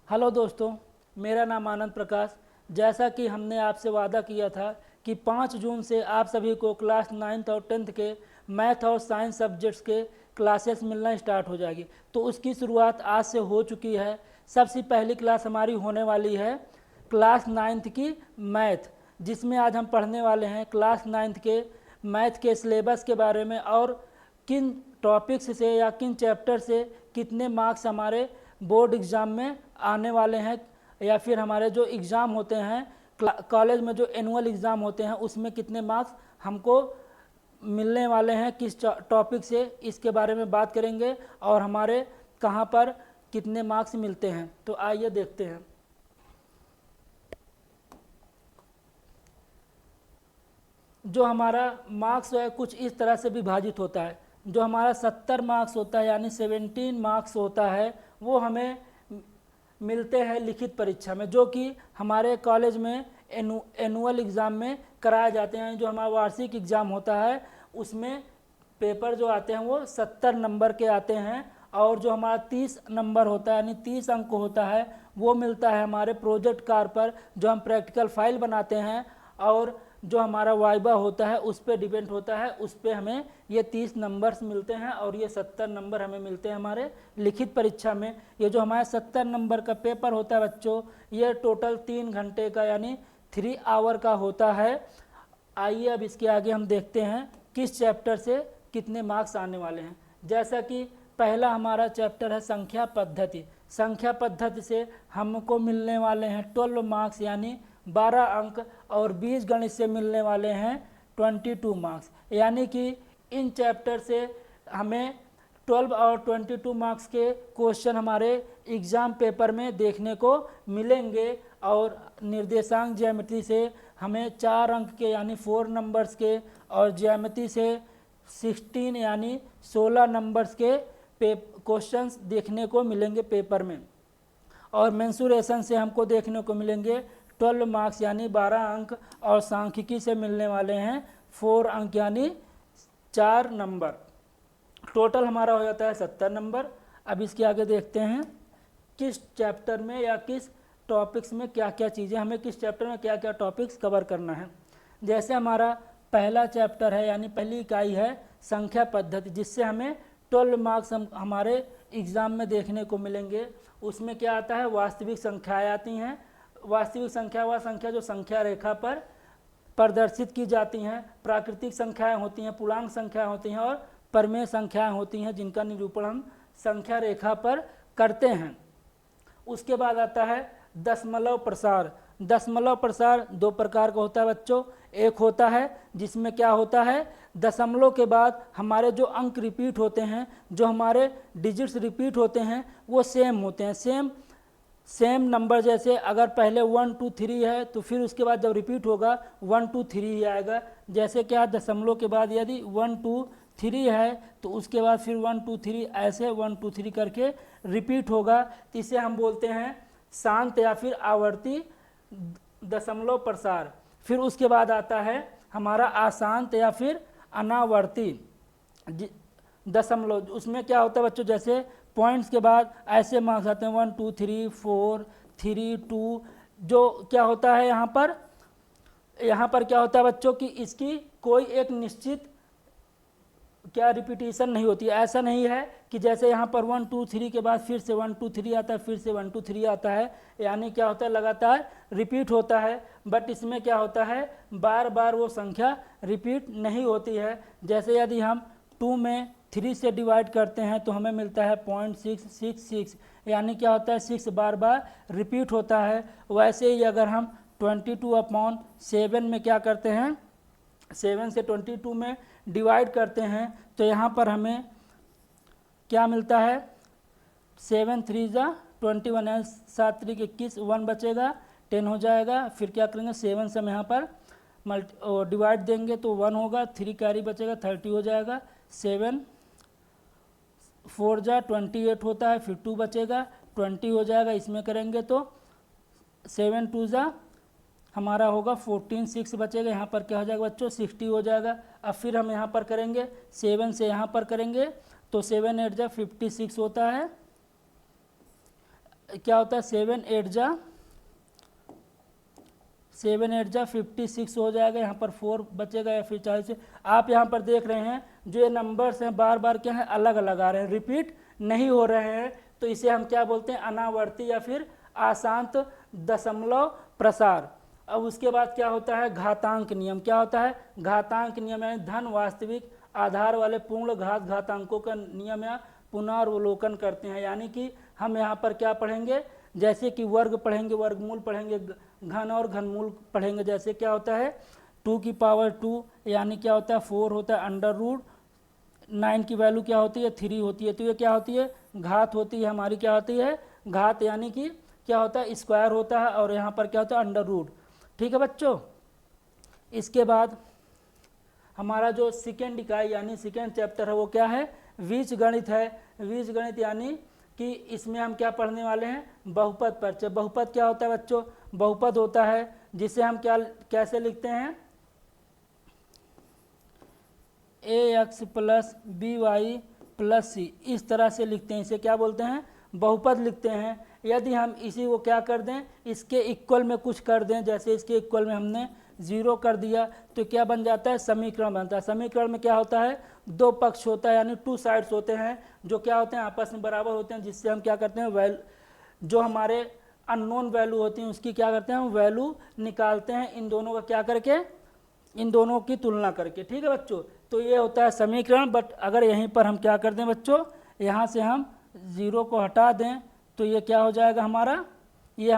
Hello दोस्तों, मेरा नाम आनंद प्रकाश। जैसा कि हमने आपसे वादा किया था कि 5 जून से आप सभी को क्लास 9th और 10th के मैथ और साइंस सब्जेक्ट्स के क्लासेस मिलना स्टार्ट हो जाएगी, तो उसकी शुरुआत आज से हो चुकी है। सबसे पहली क्लास हमारी होने वाली है क्लास 9th की मैथ, जिसमें आज हम पढ़ने वाले हैं क्लास 9th के मैथ के सिलेबस के बारे में और किन टॉपिक्स से या किन चैप्टर से कितने मार्क्स हमारे बोर्ड एग्ज़ाम में आने वाले हैं, या फिर हमारे जो एग्ज़ाम होते हैं कॉलेज में जो एनुअल एग्ज़ाम होते हैं उसमें कितने मार्क्स हमको मिलने वाले हैं, किस टॉपिक से, इसके बारे में बात करेंगे और हमारे कहाँ पर कितने मार्क्स मिलते हैं। तो आइए देखते हैं। जो हमारा मार्क्स है कुछ इस तरह से विभाजित होता है। जो हमारा 70 मार्क्स होता है यानी 17 मार्क्स होता है वो हमें मिलते हैं लिखित परीक्षा में, जो कि हमारे कॉलेज में एनुअल एग्ज़ाम में कराए जाते हैं। जो हमारा वार्षिक एग्ज़ाम होता है उसमें पेपर जो आते हैं वो 70 नंबर के आते हैं, और जो हमारा 30 नंबर होता है यानी 30 अंक होता है वो मिलता है हमारे प्रोजेक्ट कार्य पर, जो हम प्रैक्टिकल फाइल बनाते हैं, और जो हमारा वाइबा होता है उस पर डिपेंड होता है, उस पर हमें ये 30 नंबर्स मिलते हैं और ये 70 नंबर हमें मिलते हैं हमारे लिखित परीक्षा में। ये जो हमारे 70 नंबर का पेपर होता है बच्चों, ये टोटल 3 घंटे का यानी 3 आवर का होता है। आइए अब इसके आगे हम देखते हैं किस चैप्टर से कितने मार्क्स आने वाले हैं। जैसा कि पहला हमारा चैप्टर है संख्या पद्धति। संख्या पद्धति से हमको मिलने वाले हैं 12 मार्क्स यानी 12 अंक, और बीज गणित से मिलने वाले हैं 22 मार्क्स। यानी कि इन चैप्टर से हमें 12 और 22 मार्क्स के क्वेश्चन हमारे एग्ज़ाम पेपर में देखने को मिलेंगे, और निर्देशांक ज्यामिति से हमें 4 अंक के यानी 4 नंबर्स के, और ज्यामिति से 16 यानी 16 नंबर्स के क्वेश्चंस देखने को मिलेंगे पेपर में, और मेंसुरेशन से हमको देखने को मिलेंगे 12 मार्क्स यानी 12 अंक, और सांख्यिकी से मिलने वाले हैं 4 अंक यानी 4 नंबर। टोटल हमारा हो जाता है 70 नंबर। अब इसके आगे देखते हैं किस चैप्टर में या किस टॉपिक्स में क्या क्या चीज़ें, हमें किस चैप्टर में क्या क्या टॉपिक्स कवर करना है। जैसे हमारा पहला चैप्टर है यानी पहली इकाई है संख्या पद्धति, जिससे हमें 12 मार्क्स हमारे एग्ज़ाम में देखने को मिलेंगे। उसमें क्या आता है, वास्तविक संख्याएँ आती हैं। वास्तविक संख्या वह संख्या जो संख्या रेखा पर प्रदर्शित की जाती हैं। प्राकृतिक संख्याएं होती हैं, पूर्णांक संख्याएं होती हैं, और परमेय संख्याएं होती हैं जिनका निरूपण हम संख्या रेखा पर करते हैं। उसके बाद आता है दशमलव प्रसार। दशमलव प्रसार 2 प्रकार का होता है बच्चों। एक होता है जिसमें क्या होता है, दशमलव के बाद हमारे जो अंक रिपीट होते हैं, जो हमारे डिजिट्स रिपीट होते हैं वो सेम होते हैं। सेम नंबर, जैसे अगर पहले 1 2 3 है तो फिर उसके बाद जब रिपीट होगा 1 2 3 ही आएगा। जैसे क्या दशमलव के बाद यदि 1 2 3 है तो उसके बाद फिर 1 2 3 ऐसे 1 2 3 करके रिपीट होगा। तो इसे हम बोलते हैं शांत या फिर आवर्ती दशमलव प्रसार। फिर उसके बाद आता है हमारा अशांत या फिर अनावर्ती दशमलव। उसमें क्या होता है बच्चों, जैसे पॉइंट्स के बाद ऐसे मार्क्स आते हैं 1 2 3 4 3 2। जो क्या होता है यहाँ पर क्या होता है बच्चों कि इसकी कोई एक निश्चित क्या रिपीटिशन नहीं होती है। ऐसा नहीं है कि जैसे यहाँ पर 1 2 3 के बाद फिर से 1 2 3 आता है, फिर से 1 2 3 आता है, यानी क्या होता है लगातार रिपीट होता है। बट इसमें क्या होता है, बार बार वो संख्या रिपीट नहीं होती है। जैसे यदि हम 2 में 3 से डिवाइड करते हैं तो हमें मिलता है 0.666, यानी क्या होता है 6 बार बार रिपीट होता है। वैसे ही अगर हम 22/7 में क्या करते हैं, 7 से 22 में डिवाइड करते हैं तो यहाँ पर हमें क्या मिलता है, 7 3 जा 21, 7 3 21, 1 बचेगा, 10 हो जाएगा। फिर क्या करेंगे, 7 से हम यहाँ पर डिवाइड देंगे तो 1 होगा, 3 कैरी बचेगा, 30 हो जाएगा। 7 4 जा 28 होता है, फिर 2 बचेगा, 20 हो जाएगा। इसमें करेंगे तो 7 2 जा हमारा होगा 14, 6 बचेगा, यहाँ पर क्या हो जाएगा बच्चों 60 हो जाएगा। अब फिर हम यहाँ पर करेंगे 7 से यहाँ पर करेंगे तो 7 8 जा 56 होता है। क्या होता है 7 8 जा 56 हो जाएगा, यहाँ पर 4 बचेगा या फिर 40। आप यहाँ पर देख रहे हैं जो ये नंबर्स हैं बार बार क्या है अलग अलग आ रहे हैं, रिपीट नहीं हो रहे हैं, तो इसे हम क्या बोलते हैं अनावर्ती या फिर आशांत दशमलव प्रसार। अब उसके बाद क्या होता है घातांक नियम। क्या होता है घातांक नियम, यानी धन वास्तविक आधार वाले पूर्ण घातांकों का नियम या पुनरावलोकन करते हैं। यानी कि हम यहाँ पर क्या पढ़ेंगे, जैसे कि वर्ग पढ़ेंगे, वर्गमूल पढ़ेंगे, घन और घनमूल पढ़ेंगे। जैसे क्या होता है 2 की पावर 2 यानी क्या होता है 4 होता है, अंडर रूट 9 की वैल्यू क्या होती है 3 होती है, तो ये क्या होती है घात होती है हमारी, क्या होती है घात, यानी कि क्या होता है स्क्वायर होता है, और यहाँ पर क्या होता है अंडर रूट। ठीक है बच्चों, इसके बाद हमारा जो सेकेंड इकाई यानी सेकेंड चैप्टर है वो क्या है बीज गणित है। बीज गणित यानी कि इसमें हम क्या पढ़ने वाले हैं बहुपद परिचय। बहुपद क्या होता है बच्चों, बहुपद होता है जिसे हम क्या कैसे लिखते हैं ax plus by plus c, इस तरह से लिखते हैं, इसे क्या बोलते हैं बहुपद लिखते हैं। यदि हम इसी को क्या कर दें इसके इक्वल में कुछ कर दें, जैसे इसके इक्वल में हमने 0 कर दिया तो क्या बन जाता है समीकरण बनता है। समीकरण में क्या होता है दो पक्ष होता है, यानी 2 साइड्स होते हैं जो क्या होते हैं आपस में बराबर होते हैं, जिससे हम क्या करते हैं जो हमारे अननोन वैल्यू होती हैं उसकी क्या करते हैं हम वैल्यू निकालते हैं, इन दोनों का क्या करके इन दोनों की तुलना करके। ठीक है बच्चों, तो ये होता है समीकरण। बट अगर यहीं पर हम क्या कर दें बच्चों, यहाँ से हम 0 को हटा दें तो ये क्या हो जाएगा हमारा, ये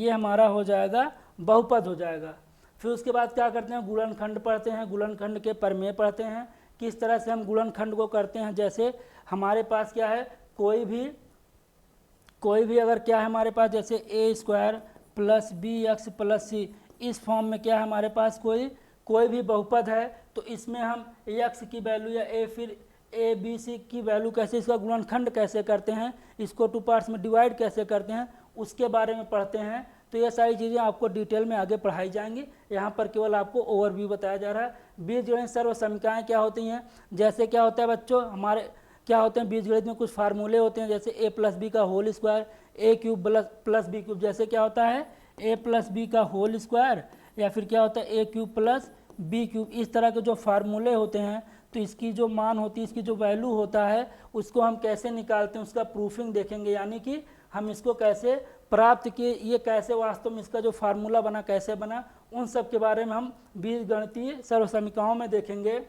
हमारा हो जाएगा बहुपद हो जाएगा। फिर उसके बाद क्या करते हैं गुणनखंड पढ़ते हैं, गुणनखंड के प्रमेय पढ़ते हैं, किस तरह से हम गुणनखंड को करते हैं। जैसे हमारे पास क्या है कोई भी अगर क्या है हमारे पास जैसे a square plus b x plus c, इस फॉर्म में क्या है हमारे पास कोई भी बहुपद है, तो इसमें हम एक्स की वैल्यू या ए फिर ए बी सी की वैल्यू कैसे, इसका गुणनखंड कैसे करते हैं, इसको 2 पार्ट्स में डिवाइड कैसे करते हैं, उसके बारे में पढ़ते हैं। तो ये सारी चीज़ें आपको डिटेल में आगे पढ़ाई जाएंगी, यहाँ पर केवल आपको ओवरव्यू बताया जा रहा है। बीजगणित सर्व समीकरणाएँ क्या होती हैं, जैसे क्या होता है बच्चों हमारे क्या होते हैं बीजगणित में कुछ फार्मूले होते हैं, जैसे a प्लस बी का होल स्क्वायर, ए क्यूब प्लस बी क्यूब, जैसे क्या होता है a प्लस बी का होल स्क्वायर या फिर क्या होता है ए क्यूब प्लस बी क्यूब, इस तरह के जो फार्मूले होते हैं। तो इसकी जो मान होती है, इसकी जो वैल्यू होता है उसको हम कैसे निकालते हैं उसका प्रूफिंग देखेंगे, यानी कि हम इसको कैसे प्राप्त किए, ये कैसे वास्तव में इसका जो फार्मूला बना कैसे बना, उन सब के बारे में हम बीजगणितीय सर्व समीकरणों में देखेंगे।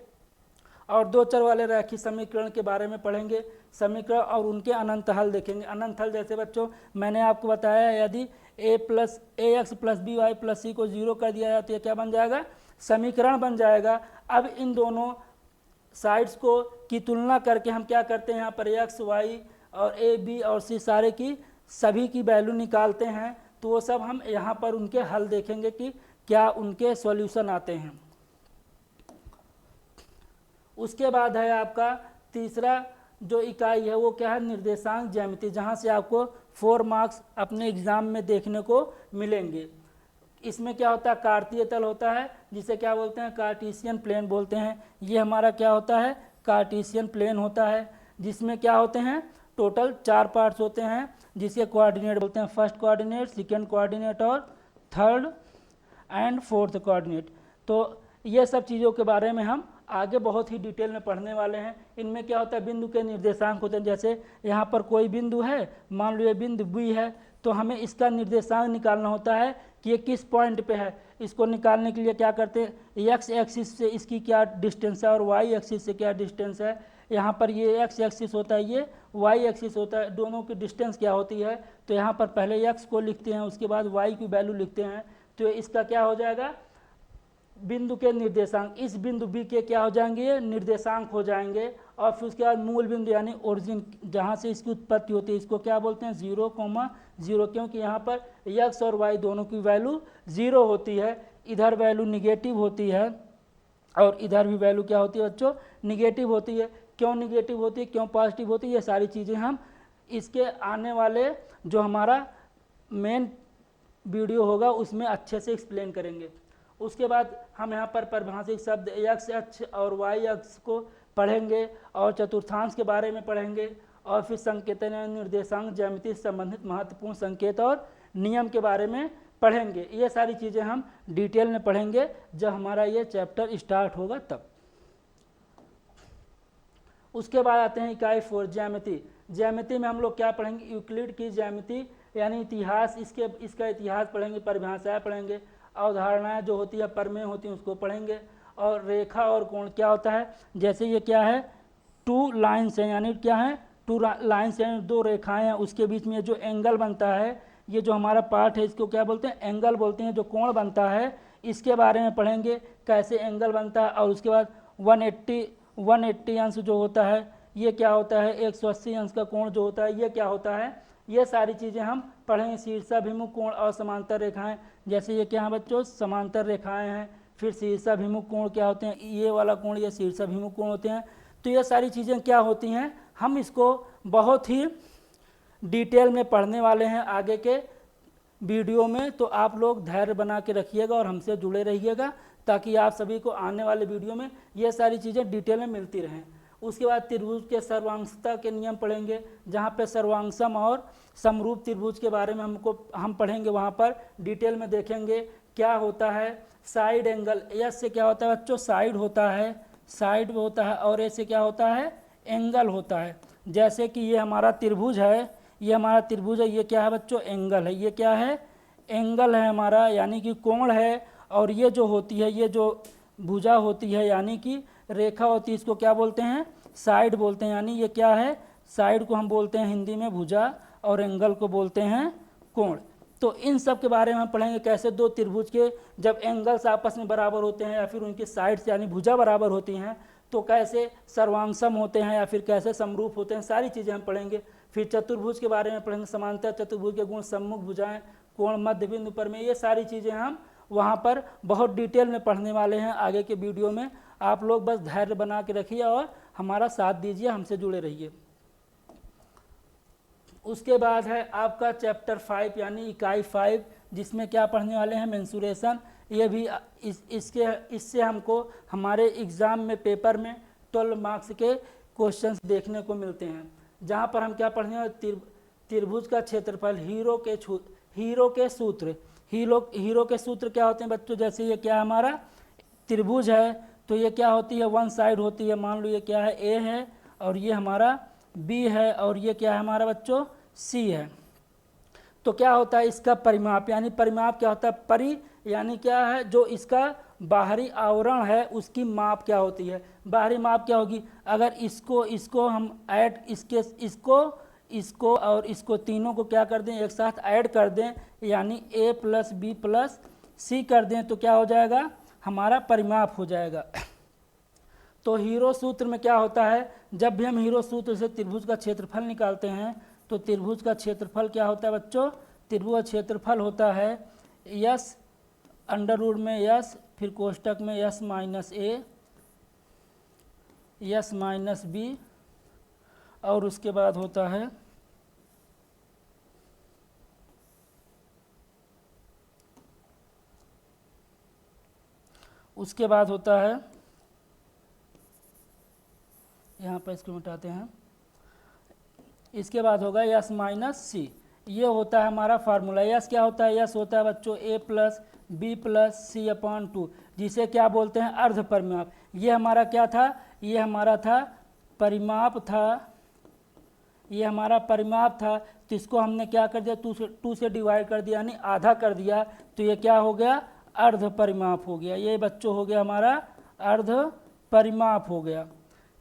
और 2 चर वाले रैखिक समीकरण के बारे में पढ़ेंगे, समीकरण और उनके अनंत हल देखेंगे। अनंत हल जैसे बच्चों मैंने आपको बताया यदि ax plus b y plus c को 0 कर दिया जाए तो ये क्या बन जाएगा समीकरण बन जाएगा। अब इन दोनों साइड्स को की तुलना करके हम क्या करते हैं यहाँ पर x y और a b और c सारे की सभी की वैल्यू निकालते हैं, तो वो सब हम यहाँ पर उनके हल देखेंगे कि क्या उनके सॉल्यूशन आते हैं। उसके बाद है आपका तीसरा जो इकाई है वो क्या है निर्देशांक ज्यामिति, जहाँ से आपको 4 मार्क्स अपने एग्जाम में देखने को मिलेंगे। इसमें क्या होता है कार्तीय तल होता है जिसे क्या बोलते हैं कार्टेशियन प्लेन बोलते हैं। ये हमारा क्या होता है कार्टेशियन प्लेन होता है, जिसमें क्या होते हैं टोटल 4 पार्ट्स होते हैं, जिसके कोऑर्डिनेट बोलते हैं फर्स्ट कोऑर्डिनेट, सेकंड कोऑर्डिनेट और थर्ड एंड फोर्थ कोऑर्डिनेट। तो ये सब चीज़ों के बारे में हम आगे बहुत ही डिटेल में पढ़ने वाले हैं। इनमें क्या होता है बिंदु के निर्देशांक होते हैं, जैसे यहाँ पर कोई बिंदु है, मान लो ये बिंदु बी है, तो हमें इसका निर्देशांक निकालना होता है कि ये किस पॉइंट पे है। इसको निकालने के लिए क्या करते हैं एक्स एक्सिस से इसकी क्या डिस्टेंस है और वाई एक्सिस से क्या डिस्टेंस है। यहाँ पर ये एक्स एक्सिस होता है, ये वाई एक्सिस होता है, दोनों की डिस्टेंस क्या होती है। तो यहाँ पर पहले एक्स को लिखते हैं, उसके बाद वाई की वैल्यू लिखते हैं, तो इसका क्या हो जाएगा बिंदु के निर्देशांक। इस बिंदु बी के क्या हो जाएंगे निर्देशांक हो जाएंगे। और फिर उसके बाद मूल बिंदु यानी ओरिजिन जहाँ से इसकी उत्पत्ति होती है, इसको क्या बोलते हैं 0,0, क्योंकि यहाँ पर एक्स और वाई दोनों की वैल्यू 0 होती है। इधर वैल्यू निगेटिव होती है और इधर भी वैल्यू क्या होती है बच्चों निगेटिव होती है। क्यों निगेटिव होती है क्यों पॉजिटिव होती है, ये सारी चीज़ें हम इसके आने वाले जो हमारा मेन वीडियो होगा उसमें अच्छे से एक्सप्लेन करेंगे। उसके बाद हम यहाँ पर परिभाषिक शब्द एक्स अक्ष और वाई अक्ष को पढ़ेंगे और चतुर्थांश के बारे में पढ़ेंगे और फिर संकेतन निर्देशांक ज्यामिति से संबंधित महत्वपूर्ण संकेत और नियम के बारे में पढ़ेंगे। ये सारी चीज़ें हम डिटेल में पढ़ेंगे जब हमारा ये चैप्टर स्टार्ट होगा तब। उसके बाद आते हैं इकाई 4 ज्यामिति। ज्यामिति में हम लोग क्या पढ़ेंगे, यूक्लिड की ज्यामिति यानी इतिहास, इसका इतिहास पढ़ेंगे, परिभाषाएं पढ़ेंगे, अवधारणाएं जो होती है प्रमेय होती हैं उसको पढ़ेंगे, और रेखा और कोण क्या होता है। जैसे ये क्या है, 2 लाइन्स हैं, यानी क्या है 2 लाइन्स हैं, 2 रेखाएं हैं, उसके बीच में जो एंगल बनता है, ये जो हमारा पार्ट है इसको क्या बोलते हैं, एंगल बोलते हैं। जो कोण बनता है इसके बारे में पढ़ेंगे, कैसे एंगल बनता है। और उसके बाद 180 अंश जो होता है ये क्या होता है, 180 अंश का कोण जो होता है ये क्या होता है, ये सारी चीज़ें हम पढ़ेंगे। शीर्षाभिमुख कोण और समांतर रेखाएं, जैसे ये क्या है बच्चों, समांतर रेखाएं हैं। फिर शीर्षाभिमुख कोण क्या होते हैं, ये वाला कोण ये शीर्षाभिमुख कोण होते हैं। तो ये सारी चीज़ें क्या होती हैं, हम इसको बहुत ही डिटेल में पढ़ने वाले हैं आगे के वीडियो में। तो आप लोग धैर्य बना के रखिएगा और हमसे जुड़े रहिएगा ताकि आप सभी को आने वाले वीडियो में ये सारी चीज़ें डिटेल में मिलती रहें। उसके बाद त्रिभुज के सर्वांशता के नियम पढ़ेंगे, जहाँ पे सर्वांशम और समरूप त्रिभुज के बारे में हम पढ़ेंगे, वहाँ पर डिटेल में देखेंगे क्या होता है। साइड एंगल, एस से क्या होता है बच्चों, साइड होता है, साइड होता है, और ए से क्या होता है, एंगल होता है। जैसे कि ये हमारा त्रिभुज है, ये हमारा त्रिभुज है, ये क्या है बच्चों, एंगल है। ये क्या है, एंगल है हमारा, यानी कि कोण है। और ये जो होती है, ये जो भुजा होती है यानी कि रेखा होती है, इसको क्या बोलते हैं, साइड बोलते हैं। यानी ये क्या है, साइड को हम बोलते हैं हिंदी में भुजा, और एंगल को बोलते हैं कोण। तो इन सब के बारे में हम पढ़ेंगे, कैसे 2 त्रिभुज के जब एंगल्स आपस में बराबर होते हैं या फिर उनकी साइड्स यानी भुजा बराबर होती हैं तो कैसे सर्वांशम होते हैं या फिर कैसे समरूप होते हैं, सारी चीज़ें हम पढ़ेंगे। फिर चतुर्भुज के बारे में पढ़ेंगे, समांतर चतुर्भुज के गुण, सम्मुख भुजाएं, कोण, मध्य बिंदु प्रमेय, ये सारी चीज़ें हम वहाँ पर बहुत डिटेल में पढ़ने वाले हैं आगे के वीडियो में। आप लोग बस धैर्य बना के रखिए और हमारा साथ दीजिए, हमसे जुड़े रहिए। उसके बाद है आपका चैप्टर 5 यानी इकाई 5, जिसमें क्या पढ़ने वाले हैं, मेंसुरेशन। ये भी इससे हमको हमारे एग्ज़ाम में पेपर में 12 मार्क्स के क्वेश्चंस देखने को मिलते हैं, जहाँ पर हम क्या पढ़ने वाले, त्रिभुज का क्षेत्रफल, हीरो के सूत्र। हीरो के सूत्र क्या होते हैं बच्चों, जैसे ये क्या हमारा त्रिभुज है तो ये क्या होती है, 1 साइड होती है। मान लो ये क्या है, ए है, और ये हमारा बी है, और ये क्या है हमारा बच्चों, सी है। तो क्या होता है इसका परिमाप, यानी परिमाप क्या होता है, परि यानी क्या है, जो इसका बाहरी आवरण है उसकी माप क्या होती है, बाहरी माप क्या होगी। अगर इसको हम ऐड इसको और इसको तीनों को क्या कर दें, एक साथ ऐड कर दें, यानी a + b + c कर दें, तो क्या हो जाएगा, हमारा परिमाप हो जाएगा। तो हीरो सूत्र में क्या होता है, जब भी हम हीरो सूत्र से त्रिभुज का क्षेत्रफल निकालते हैं तो त्रिभुज का क्षेत्रफल क्या होता है बच्चों, त्रिभुज का क्षेत्रफल होता है यस अंडर रूट में यस, फिर कोष्टक में यस - a यस - b, और उसके बाद होता है यहाँ पर इसको मिटाते हैं, इसके बाद होगा यस - c। ये होता है हमारा फार्मूला। यस क्या होता है, यस होता है बच्चों a + b + c/2, जिसे क्या बोलते हैं, अर्ध परिमाप। ये हमारा क्या था, ये हमारा था परिमाप था, ये हमारा परिमाप था। तो इसको हमने क्या कर दिया, 2 से डिवाइड कर दिया, यानी आधा कर दिया, तो ये क्या हो गया, अर्ध परिमाप हो गया। ये बच्चों हो गया हमारा अर्ध परिमाप हो गया,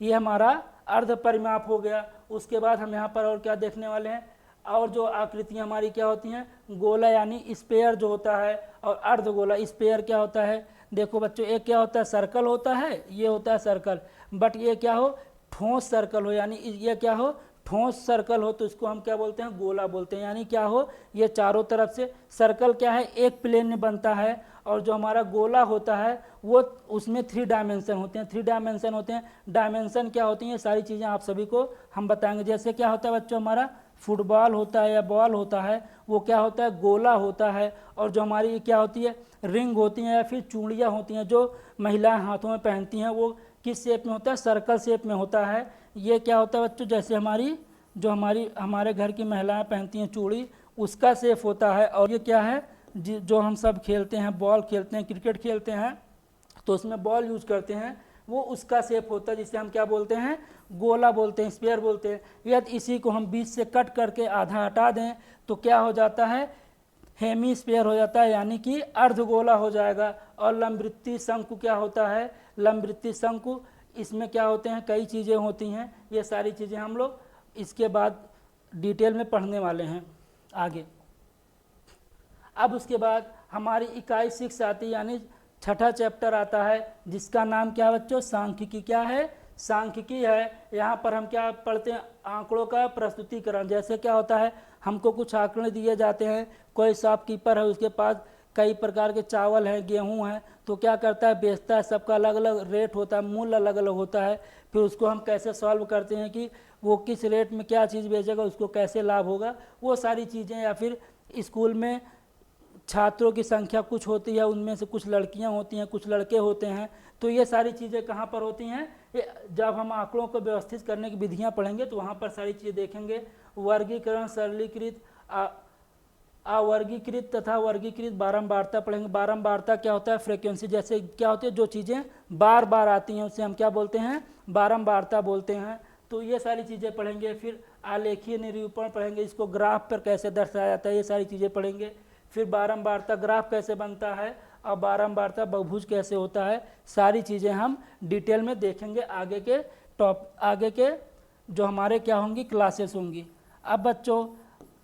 ये हमारा अर्ध परिमाप हो गया। उसके बाद हम यहाँ पर और क्या देखने वाले हैं, और जो आकृतियाँ हमारी क्या होती हैं, गोला यानी स्पेयर जो होता है, और अर्ध गोला। स्पेयर क्या होता है, देखो बच्चों, एक क्या होता है, सर्कल होता है, ये होता है सर्कल, बट ये क्या हो, ठोस सर्कल हो, यानी ये क्या हो, ठोस सर्कल हो, तो इसको हम क्या बोलते हैं, गोला बोलते हैं। यानी क्या हो, ये चारों तरफ से सर्कल क्या है, एक प्लेन में बनता है, और जो हमारा गोला होता है वो उसमें 3 डायमेंशन होते हैं। 3 डायमेंशन होते हैं, डायमेंशन क्या होती हैं, ये सारी चीज़ें आप सभी को हम बताएंगे। जैसे क्या होता है बच्चों, हमारा फुटबॉल होता है या बॉल होता है, वो क्या होता है, गोला होता है। और जो हमारी क्या होती है, रिंग होती हैं या फिर चूड़ियाँ होती हैं जो महिलाएं हाथों में पहनती हैं, वो किस शेप में होता है, सर्कल शेप में होता है। ये क्या होता है बच्चों, जैसे हमारे घर की महिलाएं पहनती हैं चूड़ी, उसका शेप होता है। और ये क्या है, जो हम सब खेलते हैं, बॉल खेलते हैं, क्रिकेट खेलते हैं, तो उसमें बॉल यूज करते हैं, वो उसका शेप होता है, जिसे हम क्या बोलते हैं, गोला बोलते हैं, स्फीयर बोलते हैं। यदि इसी को हम बीच से कट करके आधा हटा दें तो क्या हो जाता है, हेमी स्फीयर हो जाता है, यानी कि अर्धगोला हो जाएगा। और लंबवृत्तीय शंकु क्या होता है, लंबवृत्तीय शंकु, इसमें क्या होते हैं, कई चीज़ें होती हैं। ये सारी चीज़ें हम लोग इसके बाद डिटेल में पढ़ने वाले हैं आगे। अब उसके बाद हमारी इकाई 6 आती है, यानी छठा चैप्टर आता है, जिसका नाम क्या है बच्चों, सांख्यिकी। क्या है, सांख्यिकी है। यहाँ पर हम क्या पढ़ते हैं, आंकड़ों का प्रस्तुतिकरण। जैसे क्या होता है, हमको कुछ आंकड़े दिए जाते हैं, कोई शॉपकीपर है, उसके पास कई प्रकार के चावल हैं, गेहूं हैं, तो क्या करता है, बेचता है, सबका अलग अलग रेट होता है, मूल्य अलग अलग होता है। फिर उसको हम कैसे सॉल्व करते हैं कि वो किस रेट में क्या चीज़ बेचेगा, उसको कैसे लाभ होगा, वो सारी चीज़ें। या फिर स्कूल में छात्रों की संख्या कुछ होती है, उनमें से कुछ लड़कियां होती हैं, कुछ लड़के होते हैं, तो ये सारी चीज़ें कहाँ पर होती हैं, ये जब हम आंकड़ों को व्यवस्थित करने की विधियां पढ़ेंगे तो वहाँ पर सारी चीज़ें देखेंगे। वर्गीकरण, सरलीकृत, अवर्गीकृत तथा वर्गीकृत, बारंबारता पढ़ेंगे। बारंबारता क्या होता है, फ्रीक्वेंसी, जैसे क्या होती है, जो चीज़ें बार बार आती हैं उसे हम क्या बोलते हैं, बारंबारता बोलते हैं। तो ये सारी चीज़ें पढ़ेंगे। फिर आलेखीय निरूपण पढ़ेंगे, इसको ग्राफ पर कैसे दर्शाया जाता है, ये सारी चीज़ें पढ़ेंगे। फिर बारंबारता ग्राफ कैसे बनता है और बारंबारता बहुभुज कैसे होता है, सारी चीज़ें हम डिटेल में देखेंगे आगे के जो हमारे क्या होंगी, क्लासेस होंगी। अब बच्चों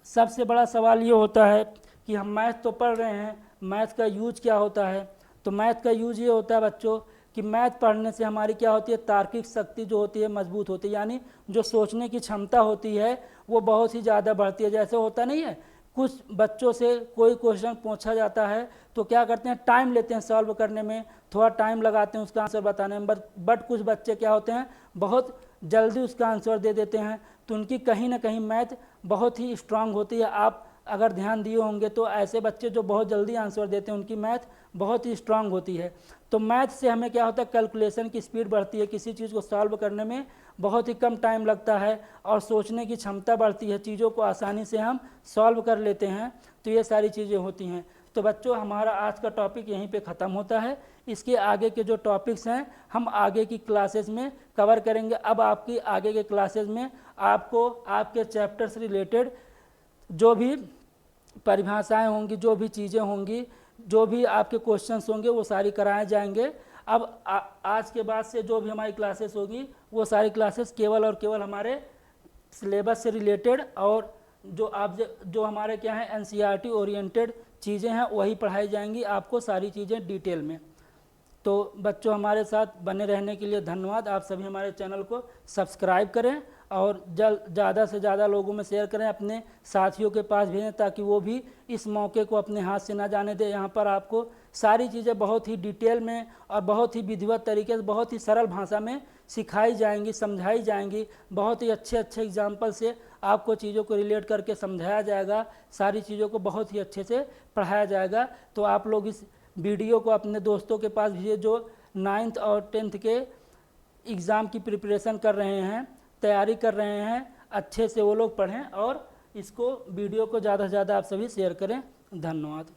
सबसे बड़ा सवाल ये होता है कि हम मैथ तो पढ़ रहे हैं, मैथ का यूज क्या होता है। तो मैथ का यूज ये होता है बच्चों कि मैथ पढ़ने से हमारी क्या होती है, तार्किक शक्ति जो होती है मजबूत होती है, यानी जो सोचने की क्षमता होती है वो बहुत ही ज़्यादा बढ़ती है। जैसे होता नहीं है, कुछ बच्चों से कोई क्वेश्चन पूछा जाता है तो क्या करते हैं, टाइम लेते हैं सॉल्व करने में, थोड़ा टाइम लगाते हैं उसका आंसर बताने में, बट कुछ बच्चे क्या होते हैं, बहुत जल्दी उसका आंसर दे देते हैं। तो उनकी कहीं ना कहीं मैथ बहुत ही स्ट्रांग होती है। आप अगर ध्यान दिए होंगे तो ऐसे बच्चे जो बहुत जल्दी आंसर देते हैं उनकी मैथ बहुत ही स्ट्रांग होती है। तो मैथ से हमें क्या होता है, कैलकुलेशन की स्पीड बढ़ती है, किसी चीज़ को सॉल्व करने में बहुत ही कम टाइम लगता है, और सोचने की क्षमता बढ़ती है, चीज़ों को आसानी से हम सॉल्व कर लेते हैं। तो ये सारी चीज़ें होती हैं। तो बच्चों हमारा आज का टॉपिक यहीं पे ख़त्म होता है। इसके आगे के जो टॉपिक्स हैं हम आगे की क्लासेस में कवर करेंगे। अब आपकी आगे के क्लासेस में आपको आपके चैप्टर से रिलेटेड जो भी परिभाषाएं होंगी, जो भी चीज़ें होंगी, जो भी आपके क्वेश्चंस होंगे वो सारी कराए जाएंगे। अब आज के बाद से जो भी हमारी क्लासेस होगी वो सारी क्लासेस केवल और केवल हमारे सिलेबस से रिलेटेड और जो हमारे क्या है एनसीईआरटी ओरिएंटेड चीज़ें हैं वही पढ़ाई जाएंगी आपको, सारी चीज़ें डिटेल में। तो बच्चों हमारे साथ बने रहने के लिए धन्यवाद। आप सभी हमारे चैनल को सब्सक्राइब करें और ज़्यादा से ज़्यादा लोगों में शेयर करें, अपने साथियों के पास भेजें ताकि वो भी इस मौके को अपने हाथ से ना जाने दें। यहाँ पर आपको सारी चीज़ें बहुत ही डिटेल में और बहुत ही विधिवत तरीके से, बहुत ही सरल भाषा में सिखाई जाएंगी, समझाई जाएंगी। बहुत ही अच्छे अच्छे एग्जाम्पल से आपको चीज़ों को रिलेट करके समझाया जाएगा, सारी चीज़ों को बहुत ही अच्छे से पढ़ाया जाएगा। तो आप लोग इस वीडियो को अपने दोस्तों के पास भेजिए जो 9th और 10th के एग्ज़ाम की प्रिपरेशन कर रहे हैं, तैयारी कर रहे हैं, अच्छे से वो लोग पढ़ें और इसको वीडियो को ज़्यादा से ज़्यादा आप सभी शेयर करें। धन्यवाद।